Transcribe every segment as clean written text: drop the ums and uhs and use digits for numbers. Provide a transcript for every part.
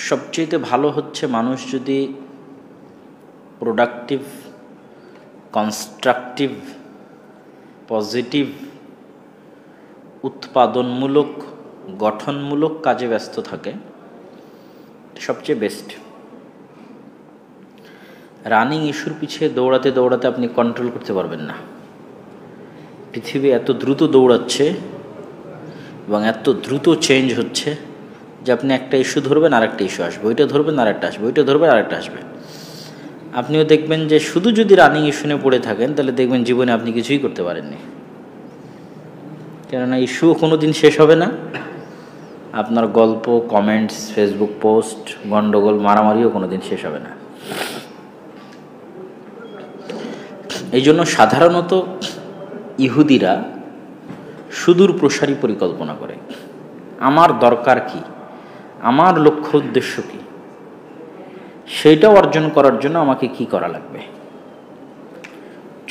সবচেয়ে ভালো হচ্ছে মানুষ যদি প্রোডাক্টিভ, কনস্ট্রাকটিভ, পজিটিভ, উৎপাদনমূলক, গঠনমূলক কাজে ব্যস্ত থাকে, সবচেয়ে বেস্ট। রানিং ইস্যুর পিছিয়ে দৌড়াতে দৌড়াতে আপনি কন্ট্রোল করতে পারবেন না। পৃথিবী এত দ্রুত দৌড়াচ্ছে এবং এত দ্রুত চেঞ্জ হচ্ছে যে আপনি একটা ইস্যু ধরবেন আর একটা ইস্যু আসবে, ওইটা ধরবেন আর একটা আসবে, ওইটা ধরবেন আর একটা আসবে। আপনিও দেখবেন যে শুধু যদি রানিং ইস্যু নিয়ে পড়ে থাকেন তাহলে দেখবেন জীবনে আপনি কিছুই করতে পারেননি, কেননা ইস্যুও কোনো দিন শেষ হবে না, আপনার গল্প, কমেন্টস, ফেসবুক পোস্ট, গণ্ডগোল, মারামারিও কোনো দিন শেষ হবে না। এই জন্য সাধারণত ইহুদিরা সুদূর প্রসারী পরিকল্পনা করে। আমার দরকার কি, আমার লক্ষ্য উদ্দেশ্য কি, সেইটা অর্জন করার জন্য আমাকে কি করা লাগবে,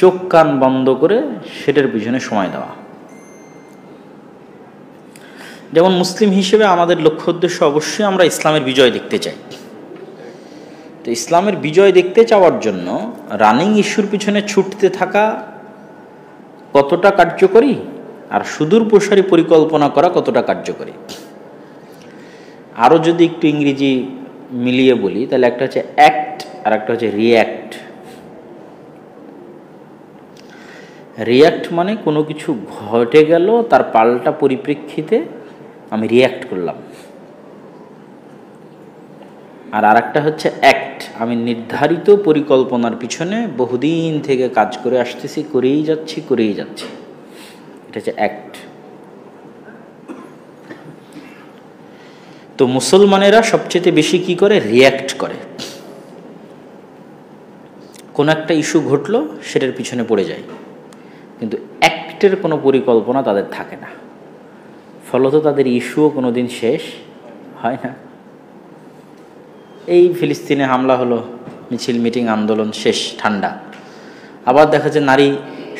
চোখ কান বন্ধ করে সেটার পিছনে সময় দেওয়া। যেমন মুসলিম হিসেবে আমাদের লক্ষ্য উদ্দেশ্য অবশ্যই আমরা ইসলামের বিজয় দেখতে চাই। তো ইসলামের বিজয় দেখতে চাওয়ার জন্য রানিং ইস্যুর পিছনে ছুটতে থাকা কতটা কার্যকরী আর সুদূর প্রসারী পরিকল্পনা করা কতটা কার্যকরী। আরও যদি একটু ইংরেজি মিলিয়ে বলি তাহলে একটা হচ্ছে অ্যাক্ট আর একটা হচ্ছে রিয়্যাক্ট। রিয়্যাক্ট মানে কোনো কিছু ঘটে গেল, তার পাল্টা পরিপ্রেক্ষিতে আমি রিয়্যাক্ট করলাম। আর আরেকটা হচ্ছে অ্যাক্ট, আমি নির্ধারিত পরিকল্পনার পিছনে বহুদিন থেকে কাজ করে আসতেছি, করেই যাচ্ছি, এটা হচ্ছে অ্যাক্ট। তো মুসলমানেরা সবচেয়ে বেশি কি করে, রিয়্যাক্ট করে। কোন একটা ইস্যু ঘটলো সেটার পিছনে পড়ে যায়, কিন্তু অ্যাক্টের কোনো পরিকল্পনা তাদের থাকে না, ফলত তাদের ইস্যুও কোনো দিন শেষ হয় না। এই ফিলিস্তিনে হামলা হলো, মিছিল, মিটিং, আন্দোলন, শেষ, ঠান্ডা। আবার দেখা যায় নারী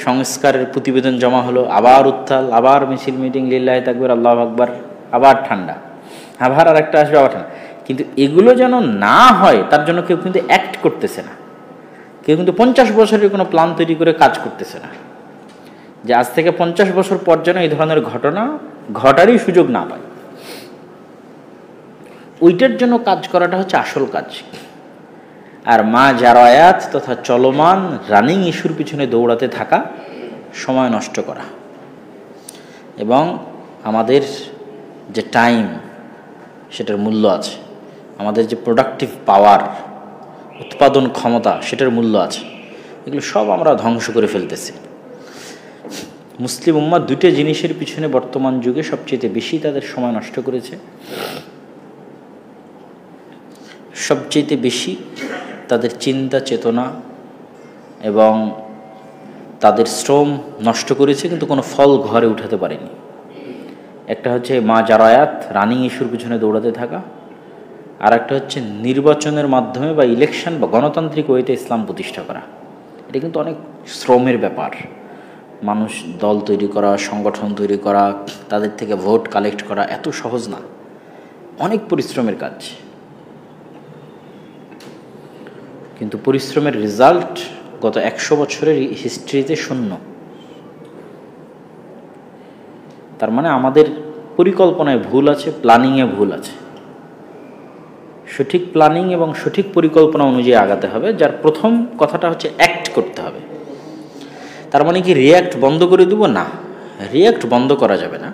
সংস্কারের প্রতিবেদন জমা হলো, আবার উত্তাল, আবার মিছিল, মিটিং, লিল্লাহি তাকবীর, আল্লাহু আকবার, আবার ঠান্ডা, আবার আর একটা আসবে, আবার ঠান্ডা। কিন্তু এগুলো যেন না হয় তার জন্য কেউ কিন্তু অ্যাক্ট করতেছে না, কেউ কিন্তু 50 বছরের কোনো প্ল্যান তৈরি করে কাজ করতেছে না, যে আজ থেকে 50 বছর পর যেন এই ধরনের ঘটনা ঘটারই সুযোগ না পায়। ওইটার জন্য কাজ করাটা হচ্ছে আসল কাজ। আর মা জারায়াত তথা চলমান রানিং ইস্যুর পিছনে দৌড়াতে থাকা, সময় নষ্ট করা, এবং আমাদের যে টাইম সেটার মূল্য আছে, আমাদের যে প্রোডাক্টিভ পাওয়ার, উৎপাদন ক্ষমতা, সেটার মূল্য আছে, এগুলো সব আমরা ধ্বংস করে ফেলতেছি। মুসলিম উম্মাহ দুটো জিনিসের পিছনে বর্তমান যুগে সবচেয়ে বেশি তাদের সময় নষ্ট করেছে, সবচেয়ে বেশি তাদের চিন্তা চেতনা এবং তাদের শ্রম নষ্ট করেছে, কিন্তু কোনো ফল ঘরে উঠাতে পারেনি। একটা হচ্ছে মা জারায়াত, রানিং ইস্যুর পিছনে দৌড়াতে থাকা, আর একটা হচ্ছে নির্বাচনের মাধ্যমে বা ইলেকশন বা গণতান্ত্রিক ওয়েতে ইসলাম প্রতিষ্ঠা করা। এটা কিন্তু অনেক শ্রমের ব্যাপার। মানুষ দল তৈরি করা, সংগঠন তৈরি করা, তাদের থেকে ভোট কালেক্ট করা এত সহজ না, অনেক পরিশ্রমের কাজ। কিন্তু পরিশ্রমের রেজাল্ট গত 100 বছরের হিস্ট্রিতে শূন্য। তার মানে আমাদের পরিকল্পনায় ভুল আছে, প্ল্যানিংয়ে ভুল আছে। সঠিক প্ল্যানিং এবং সঠিক পরিকল্পনা অনুযায়ী আগাতে হবে, যার প্রথম কথাটা হচ্ছে অ্যাক্ট করতে হবে। তার মানে কি রিয়্যাক্ট বন্ধ করে দেব? না, রিয়্যাক্ট বন্ধ করা যাবে না,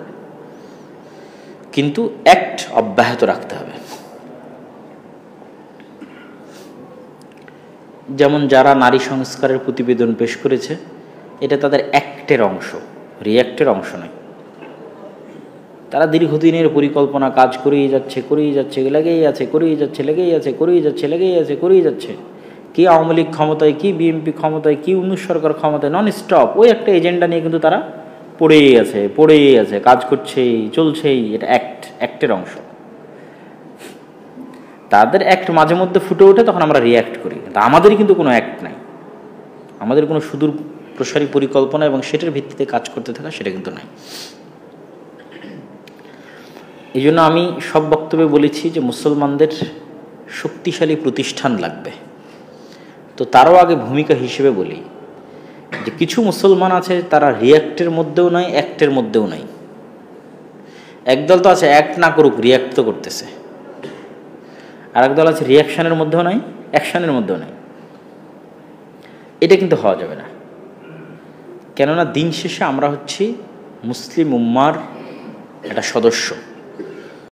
কিন্তু অ্যাক্ট অব্যাহত রাখতে হবে। যেমন যারা নারী সংস্কারের প্রতিবেদন পেশ করেছে, এটা তাদের অ্যাক্টের অংশ, রিয়্যাক্টের অংশ নয়। তারা দীর্ঘদিনের পরিকল্পনা কাজ করেই যাচ্ছে, লেগেই যাচ্ছে। কি আওয়ামী লীগ ক্ষমতায়, কি বিএনপি ক্ষমতায়, কি 19 সরকার ক্ষমতায়, নন স্টপ ওই একটা এজেন্ডা নিয়ে কিন্তু তারা পড়েই আছে, কাজ করছেই, চলছেই। এটা অ্যাক্টের অংশ। তাদের অ্যাক্ট মাঝে মধ্যে ফুটে ওঠে, তখন আমরা রিয়্যাক্ট করি। কিন্তু আমাদের কিন্তু কোনো অ্যাক্ট নাই, আমাদের কোনো সুদূর প্রসারী পরিকল্পনা এবং সেটার ভিত্তিতে কাজ করতে থাকা, সেটা কিন্তু নাই। এই জন্য আমি সব বক্তব্যে বলেছি যে মুসলমানদের শক্তিশালী প্রতিষ্ঠান লাগবে। তো তারও আগে ভূমিকা হিসেবে বলি যে কিছু মুসলমান আছে তারা রিয়্যাক্টের মধ্যেও নাই, অ্যাক্টের মধ্যেও নাই। একদল তো আছে অ্যাক্ট না করুক, রিয়্যাক্ট তো করতেছে। আর একদল আছে রিয়াকশানের মধ্যেও নাই, অ্যাকশানের মধ্যেও নাই। এটা কিন্তু হওয়া যাবে না, কেননা দিন শেষে আমরা হচ্ছি মুসলিম উম্মার একটা সদস্য।